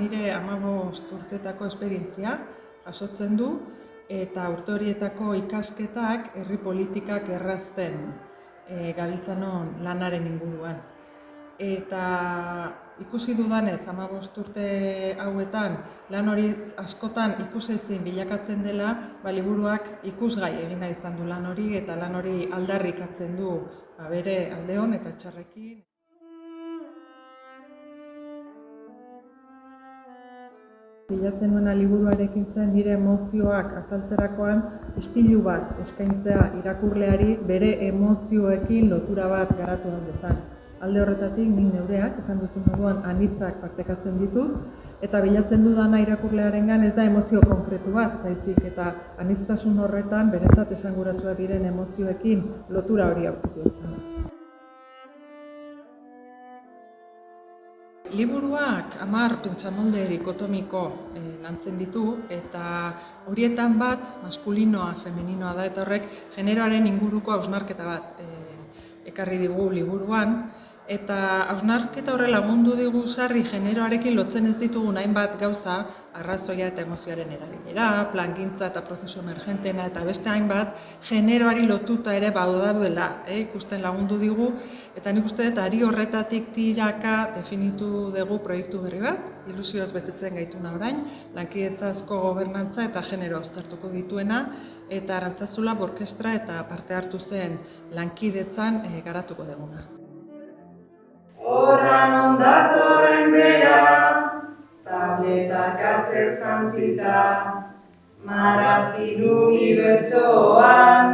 nire 15 urtetako esperientzia jasotzen du eta urte horietako ikasketak herri politikak errazten gabiltzanon lanaren inguruan. Eta ikusi dudanez 15 urte hauetan lan hori askotan ikusezin bilakatzen dela, liburuak ikusgai egin nahi izan du lan hori eta lan hori aldarrikatzen du bere alde on eta txarrekin. Bilatzen nuena liburuarekin zen nire emozioak azaltzerakoan ispilu bat eskaintzea irakurleari bere emozioekin lotura bat garatu dezan. Alde horretatik nik neureak, esan duzun moduan, anitzak partekatzen ditut, eta bilatzen dudana irakurlearengan ez da emozio konkretu bat, baizik eta aniztasun horretan beretzat esanguratsua diren emozioekin lotura hori aurkitu izan da. Liburuak 10 pentsamolde dikotomiko lantzen ditu eta horietan bat maskulinoa, femeninoa da eta horrek generoaren inguruko hausnarketa bat ekarri digu liburuan. Eta hausnarketa horre lagundu digu sarri generoarekin lotzen ez ditugun hainbat gauza, arrazoia eta emozioaren erabilera, plangintza eta prozesu emergenteena eta beste hainbat generoari lotuta ere badaudela, ikusten lagundu digu. Eta nik uste dut ari horretatik tiraka definitu dugu proiektu berri bat, ilusioz betetzen gaituna orain, lankidetzazko gobernantza eta generoa uztartuko dituena, eta Arantzazula orkestra eta parte hartu zen lankidetzan garatuko duguna. Horran ondatoren bera, tabletak atzez jantzita, marrazki unibertsoan,